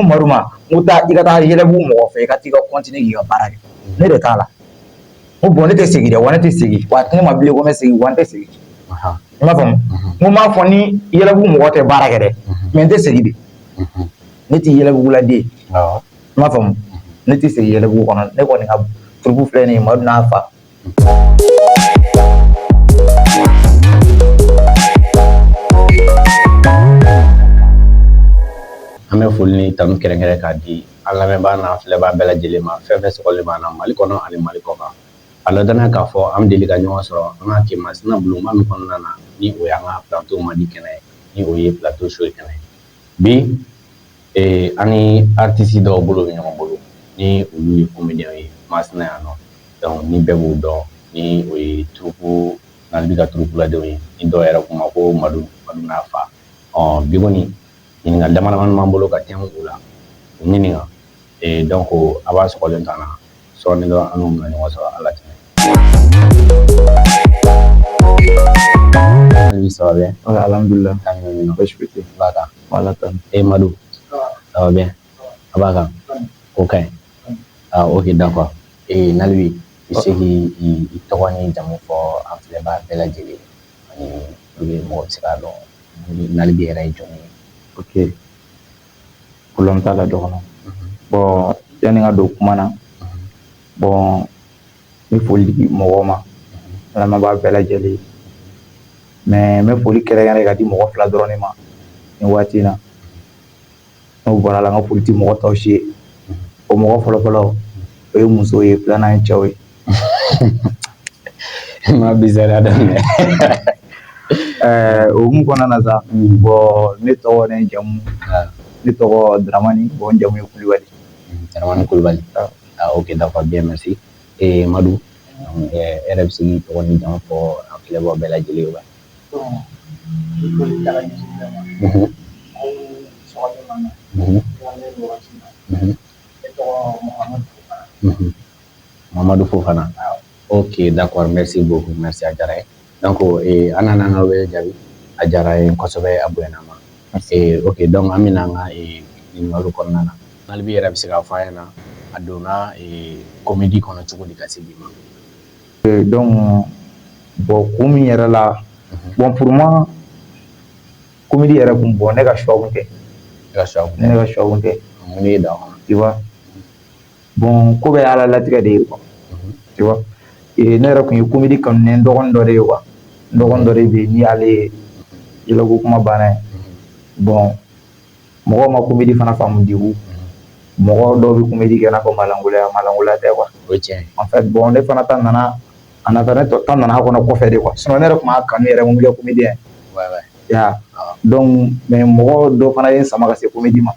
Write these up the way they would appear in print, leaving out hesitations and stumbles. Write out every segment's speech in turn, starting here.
maruma muta igata yelebu mo fe ka ti ko continue gi bara ne de tala mo bonne te sigi de wona te sigi wa tane ma bile ko me sigi wona te sigi ma fam mo ma foni yelebu mo te bara gede men te sigi de ne ti yelebu la de ma fam ne ti sigi yelebu kono ne ko ni ga turbu fleni ma na fa ame fulni tam kerengere ka di alla me bana fle ba bela jilima fefe so le bana mali kono ali mali ko ka ala dana ka fo am deli ka nyon so nga ki mas na blu ma mi kono na ni o ya nga plateau ma di kene ni o ye plateau so kene bi ani artiste do bulu nyon bulu ni o yi comédien yi mas na no donc ni bebu do ni o yi troupe na bi ka troupe la do yi ni do era ko ma ko madu na fa bi goni ni ngal dama man mambolo ka tem ula ni nga donc aba so ko lentana so ni do anu ngani waso ala tene ni so bien alhamdulillah tammi no bashfiti baka wala tan madu ça va bien abaka okay ok d'accord nalwi isegi i tawani jamu fo afle ba bela jeli ni mo sika do nalbi era joni ok kulom tala dono bon yani nga do kumana bon mi foli mo ma la ma ba bela jeli mais me foli kere gane ga di mo fla drone ma ni watina no bora la nga foli ti mo tawshi o mo folo folo e muso ye plana en chawe ma bizarre da ne o mu kona na za bo ne to ne jamu ne to Dramani bo jamu Kulibali Dramani Kulibali ok d'accord bien merci Madou RFC to ni jamu fo afle bo bela jeli ba Mamadou Fofana ok d'accord merci beaucoup merci Adjaraye donc anana nga we jabi Adjaraye kosobe abuenama ok donc amina nga ni malu konnana nalbi era bisika fayana aduna comédie kono chukudi kasibima donc bon kumi yera la bon pour moi comédie era kum bon ne ka choix unte muni da tu vois bon ko be ala latika de quoi tu vois ne era kun comédie kan ne dogon do de quoi dogon do de be ni ale ila ko kuma bana bon mo ma comédie fana famu diwu mo do bi comédie kana ko malangula de quoi en fait bon ne fana tan nana anata ne to tan nana ko na ko fe de quoi sinon ne era kuma kan ne era mo le comédien ya donc mais mo do fana yin sama ka se comédie ma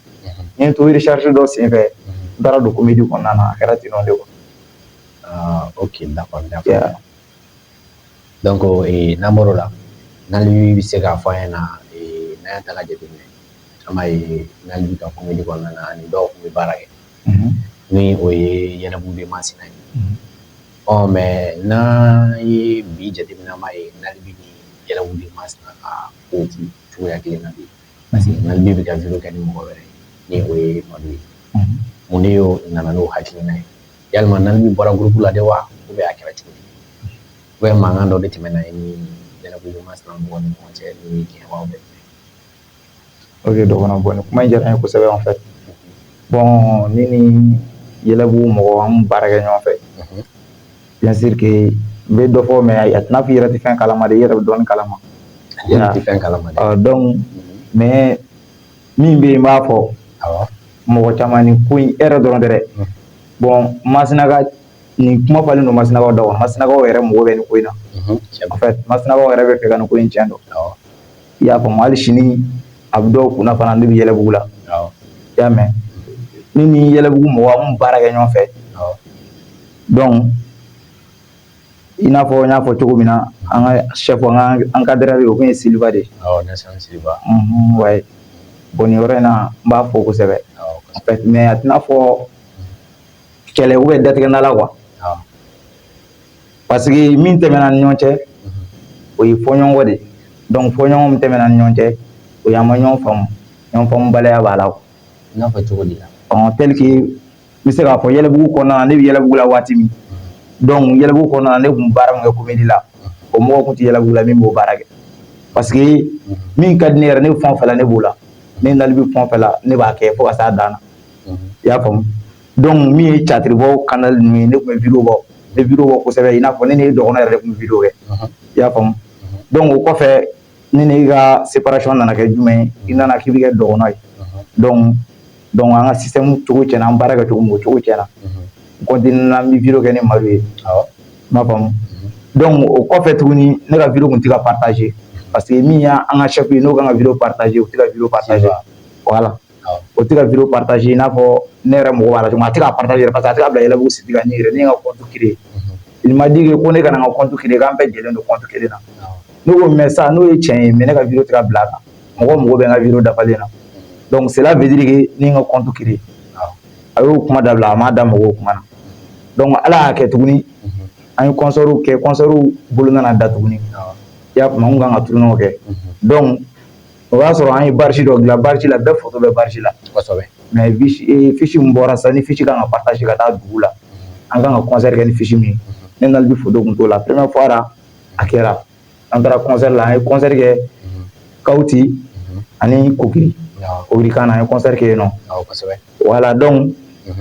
ni to recherche do c'est fait dara do comédie ko nana karati non de ko ok d'accord donc namoro la nali bi se ka fa yana na ta ka jeti ne ama nali ka comédie ko nana ni do ko barake ni o ye yana bu be masina mais na yi bi jeti na mai nali bi ni yana bu be masina ko tu ya kile na bi parce que nali bi ka vilo ka ni mo bere ni o ye madu mune yo nana no hakilina yalma nali bi bora groupe la de wa ko be akira chudi we mangando de timena ni yana bu be masina mo ni mo che ni ke wa be ok donc on a bon kuma jara ko sebe en fait bon nini yelebu mo am barage ñoo fait bien sûr que be do fo mais ay atna fi rati fin kalama de yere don kalama ya fin kalama de donc mais min be ma fo mo chamani ku era don dere bon masina ga ni kuma fali no masina ga do masina ga yere mo be ni ko ina en fait masina ga yere be fe kan ko in chando ya ko mali shini abdo kuna fana ndi yele bugula ya mais ni yele bugu mo wa barage ñoo fait donc ina fo nya fo cogo mina anga chef nga encadreur yo ko Silva de Nelson Silva ouais boni orena mba fo ko sebe en fait mais atna fo kele ube datige na la quoi parce que min temena ñonche o yi fo ñongo de donc fo ñongo temena ñonche o ya ma ñon fam bale ya bala n'a fɔ cogo di la tel que n bɛ se k'a fɔ Yɛlɛbugu kɔnɔna na ne bɛ Yɛlɛbugu la waati min donc Yɛlɛbugu kɔnɔna na ne tun bɛ baara min kɛ comédie la o mɔgɔ tun tɛ Yɛlɛbugu la min b'o baara kɛ parce que min ka di ne yɛrɛ ne fɛn o fɛn la ne b'o la ne nali bɛ fɛn o fɛn la ne b'a kɛ fo ka s'a dan na i y'a faamu donc min ye catiribɔ canal ninnu ye ne tun bɛ vidéo bɔ n bɛ vidéo bɔ kosɛbɛ i n'a fɔ ne ni dɔgɔnɔ yɛrɛ de tun bɛ vidéo kɛ i y'a faamu donc o kɔfɛ ne ni ka séparation nana kɛ jumɛn ye i nana k'i bɛ kɛ dɔgɔnɔ ye donc an ka système cogo tiɲɛna an baara kɛ cogo min o cogo tiɲɛna n continue na n bɛ vidéo kɛ ni Madu ye i m'a faamu donc o kɔfɛ tuguni ne ka vidéo tun tɛ ka partager parce que min y'an ka chef ye n'o kan ka vidéo partager o tɛ ka vidéo partager voilà o tɛ ka vidéo partager i n'a fɔ ne yɛrɛ mɔgɔ b'a la cogo min a tɛ ka partager parce que a tɛ ka bila Yɛlɛbugu site kan ne yɛrɛ ne ye n ka compte créer il m'a dit que ko ne kana n ka compte créer k'an bɛɛ jɛlen don compte kelen na ne ko mais ça n'o ye tiɲɛ ye mais ne ka vidéo tɛ ka bila a kan mɔgɔ bɛ n ka vidéo dafalen na donc cela veut dire que ne ye n ka compte créer a y'o kuma dabila a m'a da mɔgɔw kuma na donc ala y'a kɛ tuguni an ye concert kɛ concert bolo nana da tuguni i y'a faamu an kan ka tournéw kɛ donc o y'a sɔrɔ an ye barge dɔ dilan barge la bɛɛ photo bɛ barge la kosɛbɛ mais fiche min bɔra sisan ni fiche kan ka partager ka taa dugu la an kan ka concert kɛ ni fiche min ye ne nali bi photo kun t'o la première fois ra a kɛra an taara concert la an ye concert kɛ Kawuti ani Kokiri kan na an ye concert kɛ yen nɔ voilà donc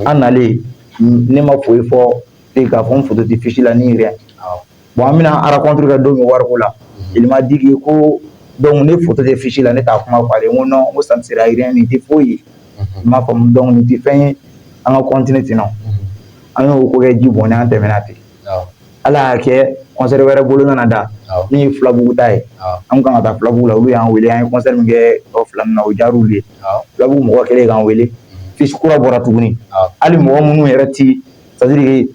an nalen ne ma foyi fɔ k'a fɔ n photo tɛ fiche la ni rien bon an bɛna rencontre kɛ don min wariko la il m'a dit que ko donc ne photo tɛ fiche la ne t'a kuma fɔ ale n ko non n ko ça ne sera rien nin tɛ foyi ye i m'a faamu donc nin tɛ fɛn ye an ka continuer ten nɔ an y'o ko kɛ ji bɔnɛ an tɛmɛna ten ala y'a kɛ concert wɛrɛ bolo nana da min ye Filabugu ta ye an kan ka taa Filabugu la olu y'an wele an ye concert min kɛ o fila min na o diyara olu ye Filabugu mɔgɔ kɛlen k'an wele fiche kura bɔra tuguni hali mɔgɔ minnu yɛrɛ ti c'est à dire que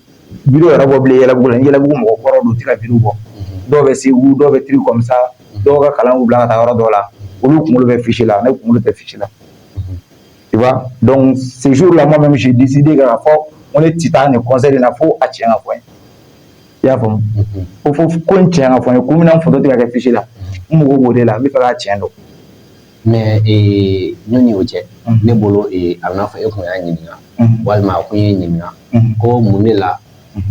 vidéo yɛrɛ bɔ bilen Yɛlɛbugu la ni Yɛlɛbugu mɔgɔ kɔrɔ don u tɛ ka vidéo bɔ dɔw bɛ Segu dɔw bɛ truc comme ça dɔw ka kalan y'u bila ka taa yɔrɔ dɔw la olu kunkolo bɛ fiche la ne kunkolo tɛ fiche la tu vois donc ce jour là moi même j'ai décidé k'a fɔ ko ne tɛ taa nin concert in na fo a tiɲɛ ka fɔ n ye i y'a faamu fo ko n tiɲɛ ka fɔ n ye ko n bɛna n photo tɛ ka kɛ fiche la n mago b'o de la n bɛ fɛ k'a tiɲɛ dɔn mais ɲɔni y'o cɛ ne bolo a bɛ n'a fɔ e tun y'a ɲininka walima a kun ye ɲininka ko mun de la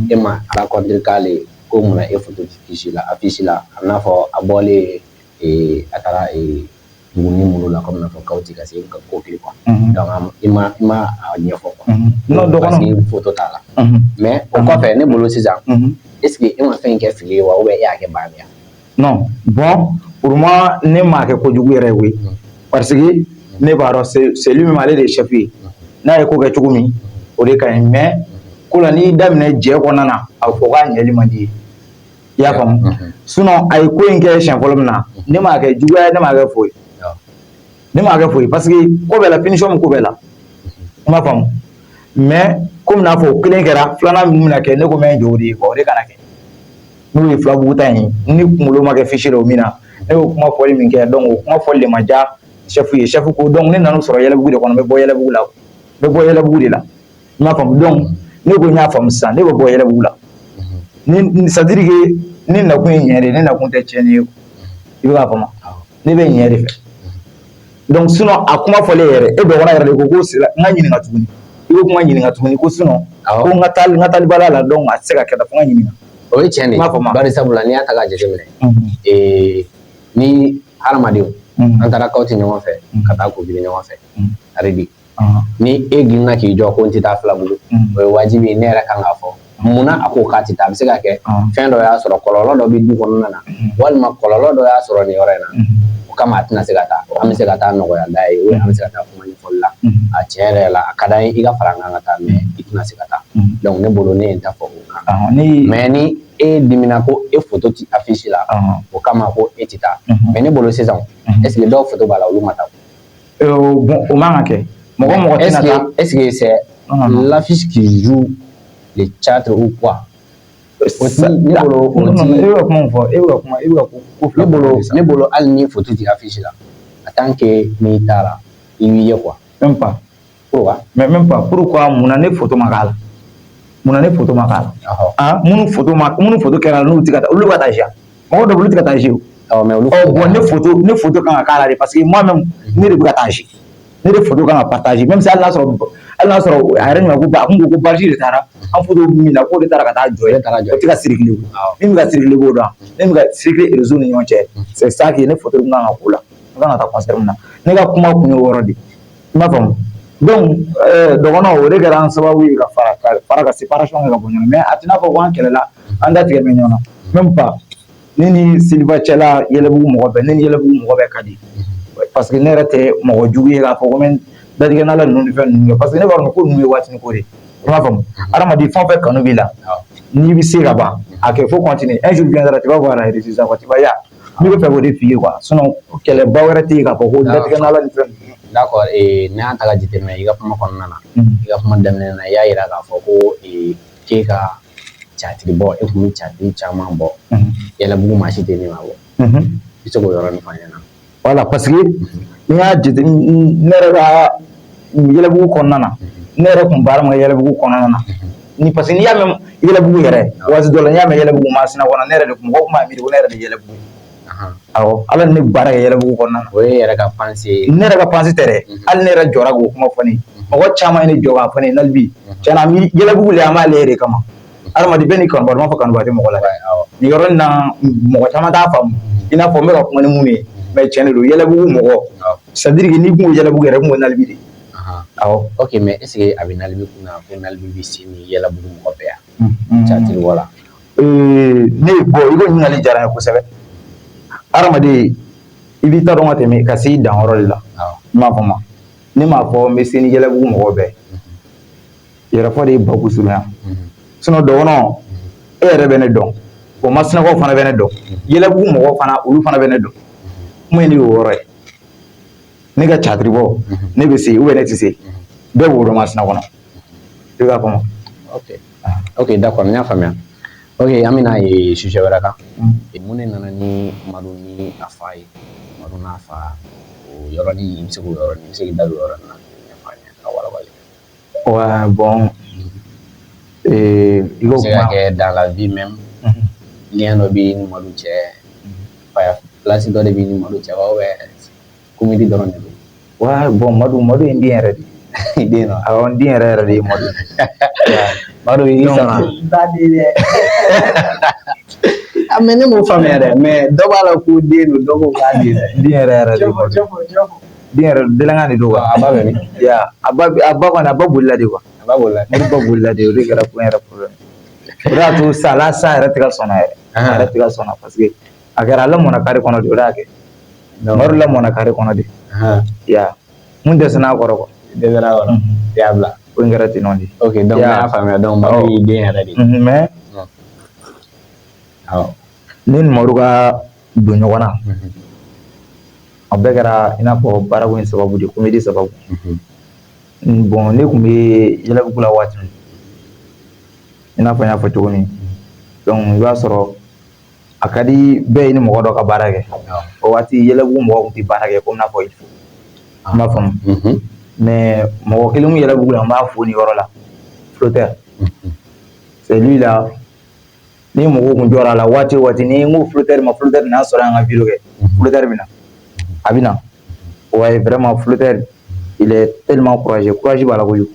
e ma rencontre k'ale ko mun na e photo tɛ fiche la affiche la a bɛ n'a fɔ a bɔlen a taara Buguni Molo la comme n'a fɔ Kawuti ka se ka Kokiri quoi donc i ma a ɲɛfɔ quoi non parce que photo t'a la mais o kɔfɛ ne bolo sisan est ce que e ma fɛn kɛ fili ye wa ou bien e y'a kɛ ban ya non bon pour moi ne m'a kɛ kojugu yɛrɛ ye koyi parce que ne b'a dɔn c'est lui même ale de ye chef ye n'a ye ko kɛ cogo min o de ka ɲi mais ko la n'i daminɛ jɛ kɔnɔna na a fɔ k'a ɲɛli man di ye i y'a faamu sinon a ye ko in kɛ siɲɛ fɔlɔ min na ne m'a kɛ juguya ye ne m'a kɛ foyi ne m'a kɛ foyi parce que ko bɛɛ la finition min ko bɛɛ la i m'a faamu mais komi n'a fɔ o kelen kɛra filanan min bɛna kɛ ne ko n bɛ n jɔ o de ye quoi o de kana kɛ n'o ye Filabugu ta in ye ni kunkolo ma kɛ fiche la o min na ne y'o kuma fɔli min kɛ donc o kuma fɔli de ma diya chef ye chef ko donc ne nan'o sɔrɔ Yɛlɛbugu de kɔnɔ n bɛ bɔ Yɛlɛbugu la n bɛ bɔ Yɛlɛbugu de la i m'a faamu donc ne ko n y'a faamu sisan ne bɛ bɔ Yɛlɛbugu la ni c'est à dire que ne nakun ye ɲɛ de ye ne nakun tɛ tiɲɛni ye i bɛ k'a faamu ne bɛ ɲɛ de fɛ donc sinon a kuma fɔlen yɛrɛ e dɔgɔnin yɛrɛ de ko n ka ɲininka tuguni i bɛ kuma ɲininka tuguni ko sinon ko n ka taali baliya la donc a tɛ se ka kɛ fo n ka ɲininka o ye tiɲɛ de ye bari sabula n'i y'a ta k'a jateminɛ ni hadamadenw an taara Kawuti ɲɔgɔn fɛ ka taa Kokiri ɲɔgɔn fɛ aridi ni e girinna k'i jɔ ko n tɛ taa Filabugu o ye wajibi ye ne yɛrɛ kan k'a fɔ munna a ko k'a tɛ taa a bɛ se ka kɛ fɛn dɔ y'a sɔrɔ kɔlɔlɔ dɔ bɛ du kɔnɔna na walima kɔlɔlɔ dɔ y'a sɔrɔ nin yɔrɔ in na o kama a tɛna se ka taa an bɛ se ka taa nɔgɔya da ye an bɛ se ka taa kuma ɲɛfɔli la a tiɲɛ yɛrɛ la a ka d'an ye i ka fara an kan ka taa mais i tɛna se ka taa donc ne bolo ne ye n ta fɔ o kan mais ni e dimina ko e photo tɛ affiche la o kama ko e tɛ taa mais ne bolo sisan est ce que dɔw photo b'a la olu ma taa bon o man ka kɛ mɔgɔ tɛna taa est ce que c'est l'affiche qui joue le théâtre ou quoi ne bolo hali ni photo tɛ affiche la en tant que n'i taara i b'i ye quoi même pas pourquoi mais même pas pourquoi munna ne photo ma k'a la munna ne photo ma k'a la minnu photo kɛra n'u tɛ ka taa olu ka taa ziya mɔgɔ dɔw olu tɛ ka taa zi o mais olu bon ne photo kan ka k'a la de parce que moi même ne de bɛ ka taa zi ne de photo kan ka partager même si hali n'a sɔrɔ a yɛrɛ ɲuman ko ba kun ko basi de taara an photo min na k'o de taara ka taa jɔ o tɛ ka circuler min bɛ ka circuler b'o dɔn min bɛ ka circuler réseau ni ɲɔgɔn cɛ c'est ça que ne photo kun kan ka k'o la n kan ka taa concert min na ne ka kuma kun ye o yɔrɔ de i m'a faamu donc dɔgɔnɔ o de kɛra an sababu ye ka fara ka séparation kɛ ka bɔ ɲɔgɔn mais a tɛ n'a fɔ ko an kɛlɛla an datigɛ bɛ ɲɔgɔn na même pas ne ni Siliba cɛla Yɛlɛbugu mɔgɔ bɛɛ ne ni Yɛlɛbugu mɔgɔ bɛɛ ka di parce que ne yɛrɛ tɛ mɔgɔ jugu ye k'a fɔ ko n bɛ datigɛ n'ala ninnu ni fɛn ninnu kɛ parce que ne b'a dɔn ko ninnu ye waatini ko de ye i m'a faamu adamaden fɛn o fɛn kanu b'i la n'i bɛ se ka ban a kɛ faut continuer un jour viendra tu vas voir la résultat quoi tu vas y aller ne bɛ fɛ k'o de f'i ye quoi sinon kɛlɛba wɛrɛ tɛ yen k'a fɔ ko datigɛ n'ala ni fɛn ninnu. D'accord ne y'an ta ka jateminɛ i ka kuma kɔnɔna na i ka kuma daminɛ na i y'a yira k'a fɔ ko k'e ka catiri bɔ e kun bɛ catiri caman bɔ Yɛlɛbugu maa si tɛ ne ma bɔ i bɛ se k'o yɔrɔnin fɔ an ɲɛna. Voilà parce que n'i y'a jate ne yɛrɛ ka Yɛlɛbugu kɔnɔna na ne yɛrɛ kun baara ma Yɛlɛbugu kɔnɔna na ni parce que n'i y'a mɛn Yɛlɛbugu yɛrɛ waati dɔ la n'i y'a mɛn Yɛlɛbugu Masina kɔnɔ ne yɛrɛ de kun mɔgɔw kun b'a miiri ko ne yɛrɛ de ye Yɛlɛbugu awɔ ala ni ne baara kɛ Yɛlɛbugu kɔnɔna na o ye yɛrɛ ka pensée ne yɛrɛ ka pensée tɛ dɛ hali ne yɛrɛ jɔra k'o kuma fɔ ne ye mɔgɔ caman ye ne jɔ k'a fɔ ne ye n'hali bi tiɲɛna Yɛlɛbugu le an b'ale yɛrɛ de kama adamaden bɛɛ n'i kanubaga m'a fɔ kanubaga tɛ mɔgɔ la nin yɔrɔ in na mɔgɔ caman t'a faamu i n'a fɔ n bɛ ka kuma ni mun ye mais tiɲɛ de don Yɛlɛbugu mɔgɔ c'est à dire que n'i kun ko Yɛlɛbugu yɛrɛ kun ko Nalibi de awɔ ok mais est ce que a bɛ Nalibi kunna ko Nalibi bɛ se ni Yɛlɛbugu mɔgɔ bɛɛ yan catiri wala ne bon i ko ɲininkali diyara n ye kosɛbɛ adamaden i b'i ta dɔn ka tɛmɛ ka se i danyɔrɔ de la i m'a faamu ne m'a fɔ n bɛ se ni Yɛlɛbugu mɔgɔ bɛɛ yɛrɛfɔ de ye baku surunya sinon dɔgɔnɔ e yɛrɛ bɛ ne dɔn o Masinakaw fana bɛ ne dɔn Yɛlɛbugu mɔgɔw fana olu fana bɛ ne dɔn kuma in de y'o yɔrɔ ye ne ka catiri bɔ ne bɛ se ou bien ne tɛ se bɛɛ b'o dɔn Masina kɔnɔ i b'a faamu. ok d'accord n y'a faamuya ok an bɛna sujet wɛrɛ kan mun de nana ni Madu ni a fa ye Madu n'a fa o yɔrɔnin i bɛ se k'o yɔrɔnin i bɛ se k'i da don o yɔrɔnin na ɲɛfɔ an ɲɛ ka walawala. Ouais bon il faut se ka kɛ dans la vie même lien dɔ b'i ni Madu cɛ place dɔ de b'i ni Madu cɛ wa ou bien comédie dɔrɔn de don. Ouais bon Madu ye n den yɛrɛ de ye den dɔ awɔ n den yɛrɛ de ye Madu Madu i sama ba den dɛ mais ne m'o faamuya dɛ mais dɔ b'a la ko den don dɔ ko k'a den dɛ den yɛrɛ de ye Madu den yɛrɛ denlakan de don quoi a ba bɛ min a ba kɔni a ba bolila de quoi a ba bolila ne ba bolila de o de kɛra ko yɛrɛ problème o de y'a to sa yɛrɛ tɛ ka sɔn na yɛrɛ a yɛrɛ tɛ ka sɔn na parce que a kɛra ale mɔna kare kɔnɔ de o de y'a kɛ Madu la mɔna kare kɔnɔ de ya mun dɛsɛra a kɔrɔ quoi dɛsɛra a kɔrɔ i y'a bila ko in kɛra ten nɔ de ok donc ne y'a faamuya donc Madu y'i den yɛrɛ de ye mais awɔ ne ni Madu ka don ɲɔgɔn na a bɛɛ kɛra i n'a fɔ baarako in sababu de comédie sababu bon ne kun bɛ Yɛlɛbugu la waati min i n'a fɔ n y'a fɔ cogo min donc i b'a sɔrɔ a ka di bɛɛ ye ni mɔgɔ dɔ ka baara kɛ o waati Yɛlɛbugu mɔgɔ tun tɛ baara kɛ komi n'a fɔ il faut i m'a faamu mais mɔgɔ kelen min Yɛlɛbugu la n b'a fo nin yɔrɔ la Flotteur c'est lui là ni mɔgɔw kun jɔra a la waati o waati ni n ko Flotteur ma Flotteur n'a sɔrɔ an ka vidéo kɛ Flotteur bɛ na a bɛ na ouais vraiment Flotteur il est tellement courageux b'a la kojugu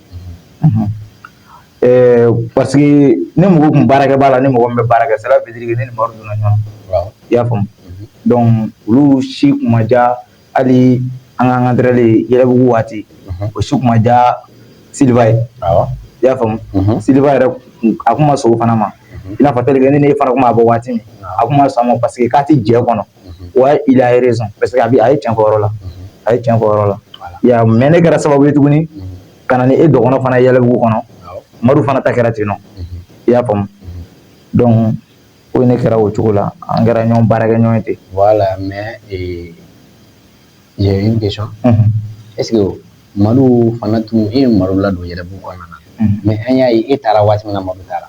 parce que ni mɔgɔw kun baarakɛ b'a la ni mɔgɔ min bɛ baara kɛ cela veut dire que ne ni Madu donna ɲɔgɔn na i y'a faamu donc olu si kun ma diya hali an k'an entraîner Yɛlɛbugu waati o si kun ma diya Siliba ye i y'a faamu Siliba yɛrɛ a kun ma sɔn o fana ma i n'a fɔ tel que ne n'e fana kun b'a bɔ waati min a kun ma sɔn a ma parce que k'a tɛ jɛ kɔnɔ ouais il a raison parce que a ye tiɲɛ fɔ yɔrɔ la a ye tiɲɛ fɔ yɔrɔ la ya mais ne kɛra sababu ye tuguni ka na ni e dɔgɔnɔ fana Yɛlɛbugu kɔnɔ Madu fana ta kɛra ten nɔ i y'a faamu donc ko ne kɛra o cogo la an kɛra ɲɔgɔn baarakɛ ɲɔgɔn ye ten. Voilà mais j'ai une question est ce que Madu fana tun e ye Madu ladon Yɛlɛbugu kɔnɔna na mais an y'a ye e taara waati min na Madu taara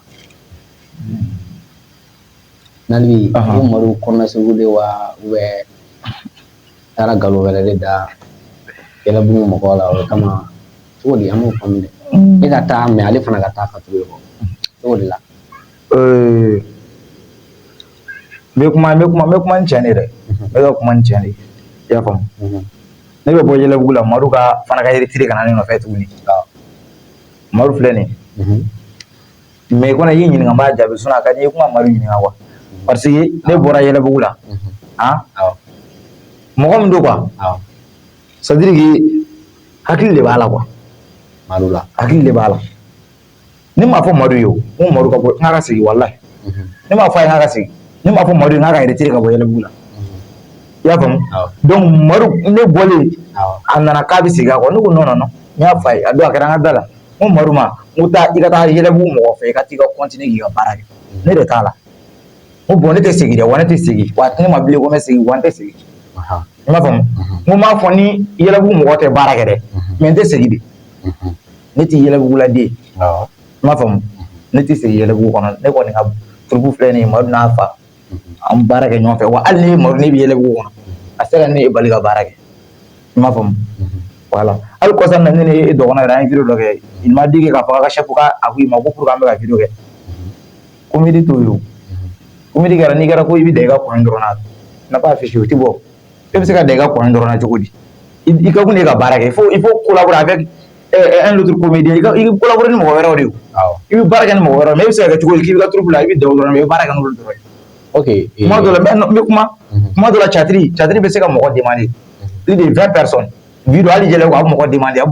Nalibi e Madu kɔnɔna sugu de wa ou bien taara nkalon wɛrɛ de da Yɛlɛbugu mɔgɔw la o kama cogo di an m'o faamu dɛ e ka taa mais ale fana ka taa ka tugu e kɔ cogo de la. N bɛ kuma ni tiɲɛ de ye dɛ n bɛ ka kuma ni tiɲɛ de ye i y'a faamu ne bɛ bɔ Yɛlɛbugu la Madu ka fana ka retire ka na ne nɔfɛ tuguni Madu filɛ nin mais kɔnɔ y'i ɲininka n b'a jaabi sinon a ka di n ye kuma Madu ɲininka quoi parce que ne bɔra Yɛlɛbugu la mɔgɔ min don quoi c'est à dire que hakili de b'a la quoi Madu la hakili de b'a la ne m'a fɔ Madu ye o n ko Madu ka bɔ n k'a ka segin walahi ne m'a fɔ a ye n k'a ka segin ne m'a fɔ Madu ye n k'a ka retire ka bɔ Yɛlɛbugu la i y'a faamu donc Madu ne bɔlen a nana k'a bɛ segin a kɔ ne ko non non non n y'a fɔ a ye a don a kɛra an ka da la n ko Madu ma n ko taa i ka taa Yɛlɛbugu mɔgɔ fɛ i ka t'i ka continuer k'i ka baara kɛ ne de t'a la n ko bon ne tɛ segin dɛ wa ne tɛ segin wa ne ma bilen ko n bɛ segin wa n tɛ segin i m'a faamu n ko n b'a fɔ ni Yɛlɛbugu mɔgɔ tɛ baara kɛ dɛ mais n tɛ segin de ne tɛ Yɛlɛbuguladen ye i m'a faamu ne tɛ segin Yɛlɛbugu kɔnɔ ne kɔni ka turubu filɛ nin ye Madu n'a fa an baara kɛ ɲɔgɔn fɛ wa hali ni Madu ne bɛ Yɛlɛbugu kɔnɔ a se ka ne bali ka baara kɛ i m'a faamu voilà hali kɔsa na ne ni dɔgɔnɔ yɛrɛ an ye vidéo dɔ kɛ il m'a dit que k'a fɔ a ka chef ka a ko i ma ko pour que an bɛ ka vidéo kɛ comédie t'o ye o comédie kɛra n'i kɛra ko i bɛ da i ka coin dɔrɔn na n'a pas affiché o tɛ bɔ e bɛ se ka da i ka coin dɔrɔn na cogo di i ka kun de ka baara kɛ il faut collaborer avec un autre comédien i collaborer ni mɔgɔ wɛrɛw de ye i bɛ baara kɛ ni mɔgɔ wɛrɛw mais i bɛ se ka kɛ cogo di k'i bɛ ka troupe la i bɛ da o dɔrɔn mais i bɛ baara kɛ n'olu dɔrɔn ye ok kuma dɔ la n bɛ kuma dɔ la catiri bɛ se ka mɔgɔ demander plus de 20 personnes vidéo hali Yɛlɛbugu a bɛ mɔgɔ demander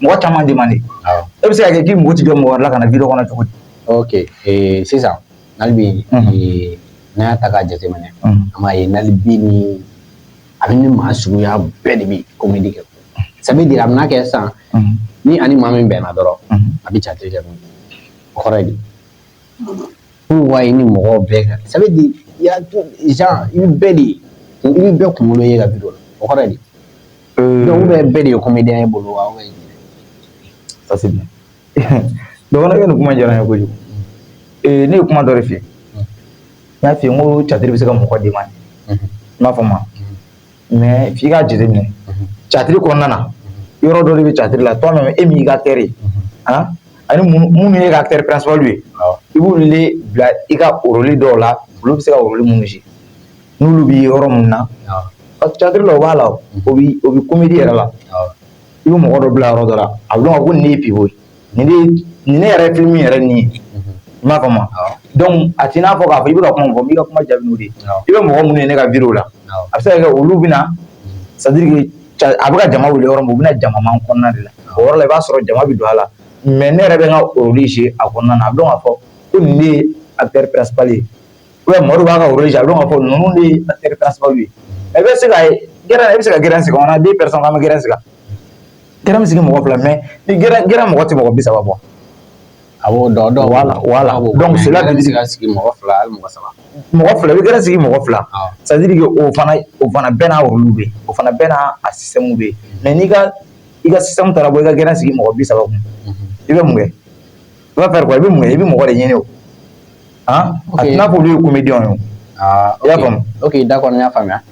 mɔgɔ caman demander e bɛ se ka kɛ k'i mɔgɔ tɛ jɔ mɔgɔ wɛrɛ la ka na vidéo kɔnɔ cogo di ok sisan n'ale bi n'a y'a ta k'a jateminɛ an b'a ye n'ale bi ni a bɛ ni maa suguya bɛɛ de bɛ comédie kɛ ça veut dire a bɛna kɛ sisan ni ani maa min bɛnna dɔrɔn a bɛ catiri kɛ o kɔrɔ ye di pourquoi i ni mɔgɔ bɛɛ ka ça veut dire genre i bɛ bɛɛ de i bɛ bɛɛ kunkolo ye ka vidéo la o kɔrɔ ye di donc ou bien bɛɛ de ye comédien ye bolo wa ça c'est bien dɔgɔnɔ kɛ nin kuma diyara n ye kojugu ne ye kuma dɔ de f'i ye n y'a f'i ye n ko catiri bɛ se ka mɔgɔ demander i m'a fɔ ma mais f'i k'a jateminɛ catiri kɔnɔna na yɔrɔ dɔ de bɛ catiri la toi même e min y'i ka acteur ye ani minnu ye ka acteur principal ye i b'olu de bila i ka rôle dɔw la olu bɛ se ka rôle minnu jouer n'olu bɛ yɔrɔ min na catiri la o b'a la o bɛ comédie yɛrɛ la i bɛ mɔgɔ dɔ bila yɔrɔ dɔ la a bɛ dɔn ko nin de ye pivot ye nin ne yɛrɛ film yɛrɛ nin ye i m'a faamu donc a t'i n'a fɔ k'a fɔ i bɛ ka kuma fɔ n b'i ka kuma jaabi n'o de ye i bɛ mɔgɔ minnu ye ne ka vidéo la a bɛ se ka kɛ olu bɛ na c'est à dire que a bɛ ka jama wuli yɔrɔ min u bɛ na jama man kɔnɔna de la o yɔrɔ la i b'a sɔrɔ jama bɛ don a la mais ne yɛrɛ bɛ n ka rôle jouer a kɔnɔna na a bɛ dɔn k'a fɔ ko nin de ye acteur principal ye ou bien Madu b'a ka rôle jouer a bɛ dɔn k'a fɔ ninnu de ye acteur principal ye mais i bɛ se ka i bɛ se ka gɛrɛn sigi on a 2 personnes k'an bɛ gɛrɛn sigi gɛrɛn bɛ sigi mɔgɔ fila mais ni gɛrɛn mɔgɔ tɛ mɔgɔ 30 bɔ awɔ dɔn voilà donc cela veut dire ka sigi mɔgɔ fila hali mɔgɔ saba mɔgɔ fila i bɛ gɛrɛn sigi mɔgɔ fila c'est à dire que o fana bɛɛ n'a rôle bɛ yen o fana bɛɛ n'a système bɛ yen mais n'i ka i ka système taara bɔ i ka gɛrɛn sigi mɔgɔ 30 kun i bɛ mun kɛ i b'a faire quoi i bɛ mun kɛ i bɛ mɔgɔ de ɲini o a t'i n'a fɔ olu ye comédien ye o i y'a faamu ok d'accord n y'a faamuya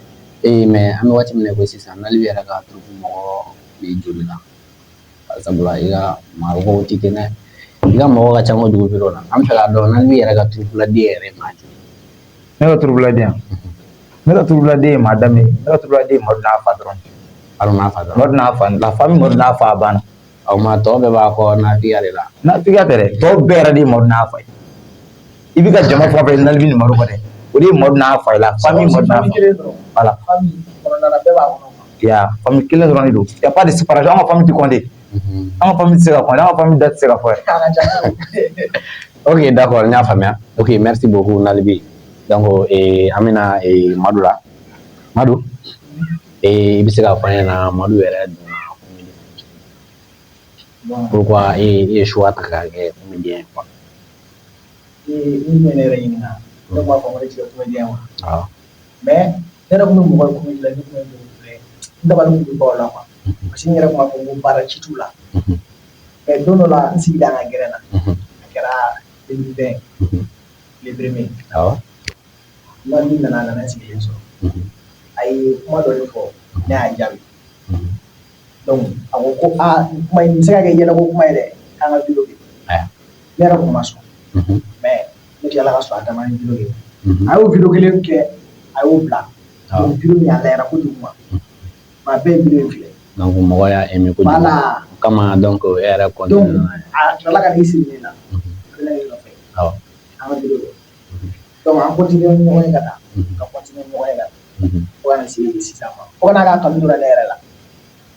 mais an bɛ waati min na i ko sisan n'ale yɛrɛ ka troupe mɔgɔ bɛ joli la sabula i ka mɔgɔw tɛ kɛ n'a ye i ka mɔgɔ ka ca kojugu vidéo la an bɛ fɛ k'a dɔn n'ale yɛrɛ ka troupe la den yɛrɛ ye maa joli ne ka troupe la den ne ka troupe la den ye maa dame ne ka troupe la den ye Madu n'a fa dɔrɔn Madu n'a fa dɔrɔn Madu n'a fa la famille Madu n'a fa a banna o ma tɔ bɛɛ b'a kɔ nafigiya de la nafigiya tɛ dɛ tɔ bɛɛ yɛrɛ de ye Madu n'a fa ye i bɛ ka jama fɛn o fɛn n'ale bɛ nin Madu kɔ dɛ o de ye Madu n'a fa ye la famille Madu n'a fa voilà ya famille kelen dɔrɔn de don y a pas de séparation an ka famille tɛ compter an ka famille tɛ se ka compter an ka famille date tɛ se ka fɔ yɛrɛ ok d'accord n y'a faamuya ok merci beaucoup Nalibi donc an bɛna Madu la Madu i bɛ se k'a fɔ an ɲɛna Madu yɛrɛ donna comédie pourquoi e ye choix ta k'a kɛ comédien ye quoi ni ne yɛrɛ ɲininka ne b'a fɔ ko ne tɛ kɛ comédien wa mais ne yɛrɛ kun bɛ mɔgɔ ye comédie la ne kun bɛ filɛ n dabali kun bɛ bɔ o la quoi parce que n yɛrɛ kun b'a fɔ ko baara ci t'u la mais don dɔ la n sigila an ka gɛrɛn na a kɛra 2020 le premier n ka min nana a nana n sigilen sɔrɔ a ye kuma dɔ de fɔ ne y'a jaabi donc a ko ko kuma in bɛ se ka kɛ yɛlɛko kuma ye dɛ k'an ka vidéo kɛ ne yɛrɛ kun ma sɔn mais ne tilala ka sɔrɔ a dama ni vidéo kɛ a y'o vidéo kelen kɛ a y'o bila donc vidéo min a layara kojugu ma maa bɛɛ ye vidéo in filɛ donc mɔgɔ y'a aimé kojugu voilà kama donc e yɛrɛ donc continue a tilala ka n'i sigi ne la ale ye nɔfɛ awɔ an ka biro donc an continue ɲɔgɔn ye ka taa ka continue ɲɔgɔn ye ka taa fo ka na se sisan ma fo ka n'a ka kanu donna ne yɛrɛ la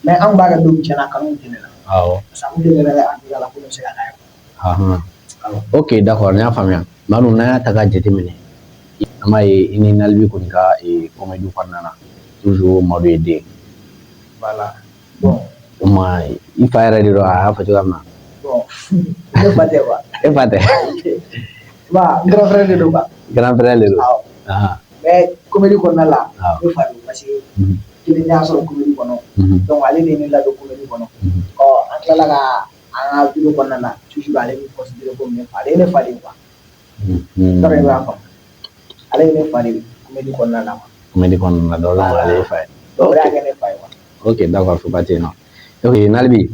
mais an b'a kɛ don tiɲɛna kanu tɛ ne la awɔ parce que an tɛ ne yɛrɛ an tɛ la ko ne bɛ se ka n'a ye ok d'accord n y'a faamuya Madu n'an y'a ta k'a jateminɛ an b'a ye i ni Nalibi kɔni ka comédie kɔnɔna na toujours Madu ye den voilà bon o ma i fa yɛrɛ de don a y'a fɔ cogoya min na bon ne fa tɛ quoi e fa tɛ ba grand frère de don quoi grand frère de don awɔ mais comédie kɔnɔna la ne fa don parce que kelen y'a sɔrɔ comédie kɔnɔ donc ale de ye ne ladon comédie kɔnɔ an tilala ka an ka video kɔnɔna na toujours ale bɛ considéré comme ne fa ale ye ne fa de ye quoi tɔrɔ i b'a faamu ale ye ne fa de ye comédie kɔnɔna na quoi comédie kɔnɔna na donc ale ye fa ye donc o de y'a kɛ ne fa ye quoi ok d'accord faut pas te non ok Nalibi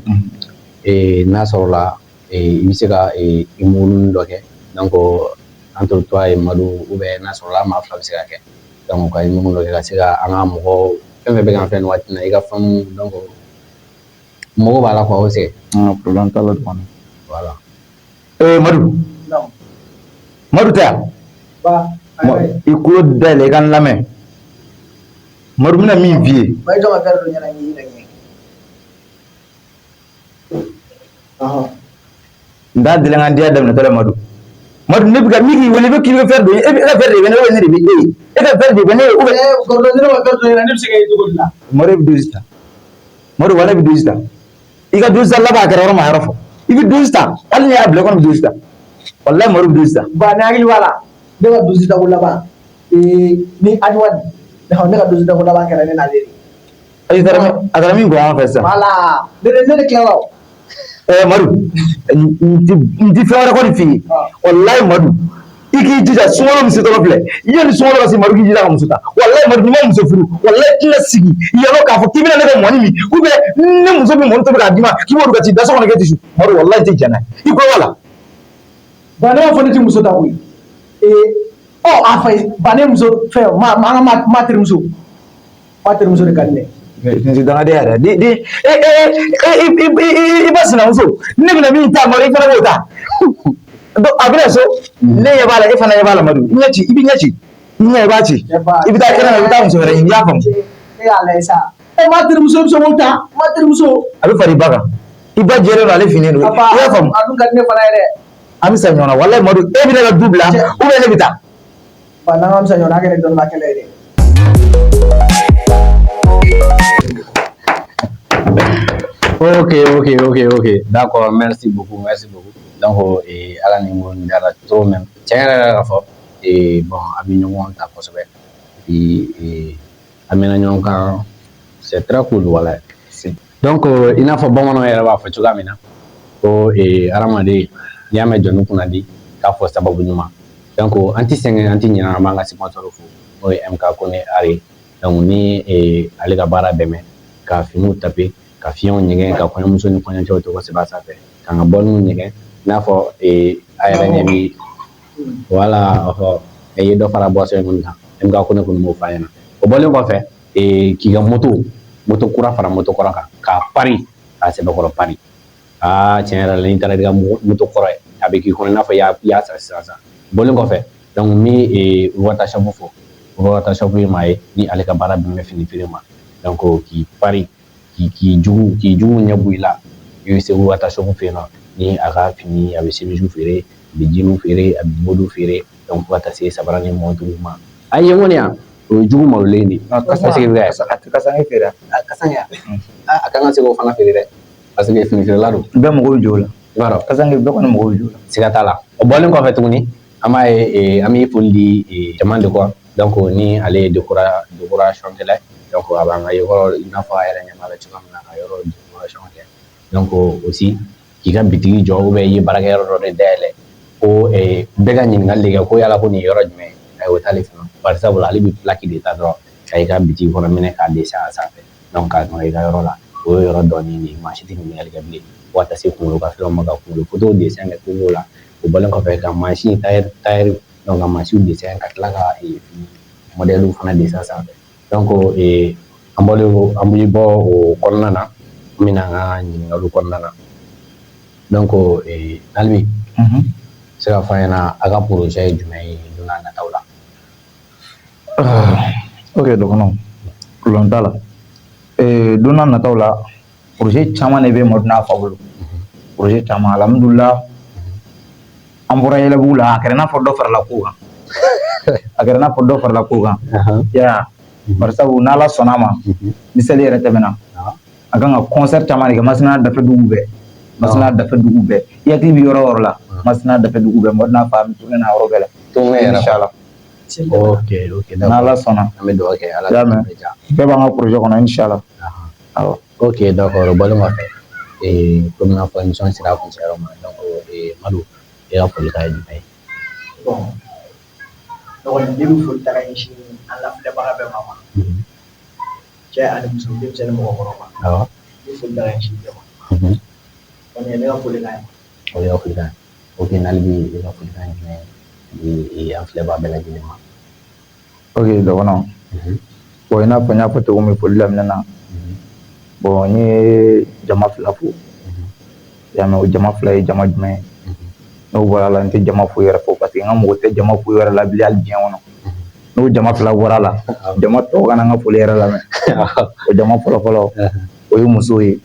n'a sɔrɔla i bɛ se ka imunin dɔ kɛ donc entre toi et Madu ou bien n'a sɔrɔla maa fila bɛ se ka kɛ donc ka imunin dɔ kɛ ka se ka an ka mɔgɔw fɛn fɛn bɛ k'an fɛ nin waati in na i ka fɛnw donc mɔgɔw b'a la quoi o sɛgɛn problème t'a la dɔɔnin voilà Madu non Madu tɛ yan ba i kulo dayɛlɛ i ka n lamɛn Madu bɛna min f'i ye ba i jɔ ka verre dɔ ɲɛna ɲi ɲɛ n t'a deli an ka diya daminɛtɔ la Madu Madu ne bɛ ka min k'i wele i bɛ k'i bɛ fɛn dɔ ye e ka fɛn de bɛ ne ou bien ne de bɛ e ye e ka fɛn de bɛ ne ye ou bien gɔdɔ ne ma verre dɔ ɲɛna ne bɛ se ka ye cogo di la Madu e bɛ dosi ta Madu wala e bɛ dosi ta i ka dosi ta laban a kɛra yɔrɔ ma yɔrɔ fɔ i bɛ dosi ta hali n'i y'a bila kɔni dosi ta walahi Madu bɛ dosi ta ba ne hakili b'a la ne ka dosi ta ko laban ni Adouane ne ka dosi ta ko laban kɛra ne n'ale de a taara min bɔ an fɛ sisan voilà ne de tilala o Madu n ti fɛn wɛrɛ kɔni f'i ye walahi Madu i k'i jija sunkalo min se tɔgɔ filɛ yanni sunkalo ka se Madu k'i jija ka muso ta walahi Madu n'i ma muso furu walahi tɛna sigi yanni k'a fɔ k'i bɛna ne ka mɔni min ou bien ne muso bɛ mɔni tobi k'a d'i ma k'i b'o ka t'i da so kɔnɔ k'e ti su Madu walahi tɛ jɛn n'a ye i ko wala ba ne b'a fɔ ne ti muso ta koyi a fa ba ne muso fɛn ma terimuso de ka di ne Nsi dangadenya yɛrɛ i ba sinamuso ne bɛna min ta Madu i fana b'o ta a bɛna so ne ɲɛ b'a la e fana ɲɛ b'a la Madu i ɲɛ ci i bɛ ɲɛ ci i ɲɛ i b'a ci i bɛ taa kɛnɛ na i bɛ taa muso wɛrɛ ɲini i y'a faamu e y'a lajɛ sa ma terimuso bɛ se k'o ta ma terimuso a bɛ fara i ba kan i ba jɛlen don ale finen don i y'a faamu a dun ka di ne fana ye dɛ an bɛ sa ɲɔgɔn na walahi Madu e bɛ ne ka du bila ou bien ne bɛ taa ba n'an ka misa ɲɔgɔn na kɛ ne dɔnniba kɛlɛ ye dɛ ok d'accord merci beaucoup donc ala ni mun dara trop même tiɲɛ yɛrɛ la k'a fɔ bon a bɛ ɲɔgɔn ta kosɛbɛ puis a mɛnna ɲɔgɔn kan c'est très cool wala donc i n'a fɔ bamananw yɛrɛ b'a fɔ cogoya min na ko hadamaden n'i y'a mɛn jɔnni kunna di k'a fɔ sababu ɲuman donc an ti sɛgɛn an ti ɲinɛ an b'an ka sponsor fo n'o ye MK Kone Are donc ni ale ka baara dɛmɛ ka finiw taper ka fiɲɛw ɲɛgɛn ka kɔɲɔmuso ni kɔɲɔcɛw tɔgɔ sɛbɛn a sanfɛ ka n ka bɔliniw ɲɛgɛn i n'a fɔ a yɛrɛ ɲɛ bi wala i ye dɔ fara boisson minnu kan MK Kone kɔni m'o f'a ɲɛna o bɔlen kɔfɛ k'i ka moto kura fara moto kɔrɔ kan k'a pari k'a sɛbɛkɔrɔ pari tiɲɛ yɛrɛ la n'i taara i ka moto kɔrɔ ye a bɛ k'i kɔnɔ i n'a fɔ i y'a san sisan bɔlen kɔfɛ donc ni wata shop fɔ wata shop ye maa ye ni ale ka baara bɛn bɛ fini feere ma donc k'i pari k'i jugu ɲɛ bɔ i la i bɛ se wata shop fɛ yen nɔ ni a ka fini a bɛ semisu feere a bɛ jeans feere a bɛ mode feere donc fo ka taa se sabara ni montre ma a ye ŋɔni yan o ye jugu malolen de kasa ŋa feere kasa ŋa a kan ka se k'o fana feere dɛ parce que fini feerela don bɛɛ mago bɛ jɔ o la i b'a dɔn kasa ŋa bɛɛ kɔni mago bɛ jɔ o la siga t'a la o bɔlen kɔfɛ tuguni an b'a ye an bɛ foli di caman de kɔ donc ni ale ye décoration kɛla donc a b'an ka yɔrɔ i n'a fɔ a yɛrɛ ɲɛma bɛ cogoya min na ka yɔrɔ décoration kɛ donc aussi k'i ka bitigi jɔ ou bien i ye baarakɛyɔrɔ dɔ de dayɛlɛ ko bɛɛ ka ɲininkali de kɛ ko yala ko nin yɔrɔ jumɛn o t'ale fɛ bari sabula ale bɛ plaque de ta dɔrɔn ka i ka bitigi kɔnɔ minɛ k'a dessin a sanfɛ donc k'a dɔn i ka yɔrɔ la o ye yɔrɔ dɔɔni de maa si tɛ ɲininkali kɛ bilen fo ka taa se kunkolo ka fɛnw ma ka kunkolo photo dessin kɛ cogo la o bɔlen kɔfɛ ka mansin tailleur donc ka mansin dessin ka tila ka modèle fana dessin sanfɛ donc an b'i bɔ o kɔnɔna na an bɛna an ka ɲininkaliw kɔnɔna na donc Nalibi se ka fɔ an ɲɛna a ka projet ye jumɛn ye don n'a nataw la. Ok dɔgɔnɔ problème t'a la don n'a nataw la projet caman de bɛ Maduna fa bolo projet caman alhamdulillah an bɔra yɛlɛbugu la a kɛra i n'a fɔ dɔ farala ko kan a kɛra i n'a fɔ dɔ farala ko kan ya bari sabu n'Ala sɔnna a ma ni seli yɛrɛ tɛmɛna a kan ka concert caman de kɛ Masina dafɛ dugu bɛɛ Masina dafɛ dugu bɛɛ i hakili bɛ yɔrɔ o yɔrɔ la Masina dafɛ dugu bɛɛ Maduna fa bɛ tourner n'a yɔrɔ bɛɛ la inchallah. Ok n'Ala sɔnna an bɛ dugawu kɛ Ala y'a mɛn bɛɛ b'an ka projet kɔnɔ inchallah. Awɔ. Ok d'accord o bɔlen kɔfɛ komi n'a fɔ émission sera a kuncɛyɔrɔ ma donc Madu e ka folikan ye jumɛn ye. Bon dɔgɔnin ne bɛ foli ta ka ɲɛsin an lamɛnbaga bɛɛ ma cɛ ani muso denmisɛnnin mɔgɔkɔrɔba awɔ ne bɛ foli ta ka ɲɛsin bɛɛ ma donc ne ka folikan ye. o y'aw folikan ye. Ok Nalibi e ka folikan ye jumɛn ye an filɛbaga bɛɛ lajɛlen ma. Ok dɔgɔnɔ bon i n'a fɔ n y'a fɔ cogo min foli daminɛ na bon n ye jama fila fo y'a mɛn o jama fila ye jama jumɛn ye n'o bɔra la n tɛ jama foyi yɛrɛ fɔ parce que n ka mɔgɔ tɛ jama foyi yɛrɛ la bilen hali diɲɛ kɔnɔ n'o jama fila bɔra la jama tɔw kana n ka foli yɛrɛ lamɛn o jama fɔlɔfɔlɔ o ye musow ye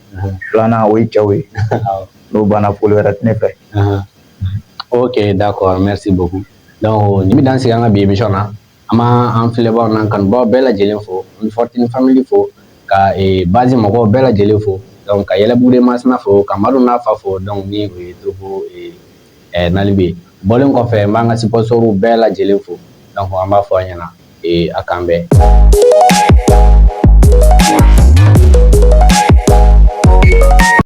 filanan o ye cɛw ye n'o banna foli wɛrɛ tɛ ne fɛ. Ok d'accord merci beaucoup donc ni bɛ dan sigi an ka bi émission na an b'an filɛbagaw n'an kanubaw bɛɛ lajɛlen fo an bɛ Fortune family fo ka base mɔgɔw bɛɛ lajɛlen fo donc ka Yɛlɛbugu de Masina fo ka Madu n'a fa fo donc ni o ye Togo Nalibi bɔlen kɔfɛ n b'an ka sponsors bɛɛ lajɛlen fo donc an b'a fɔ an ɲɛna a k'an bɛn.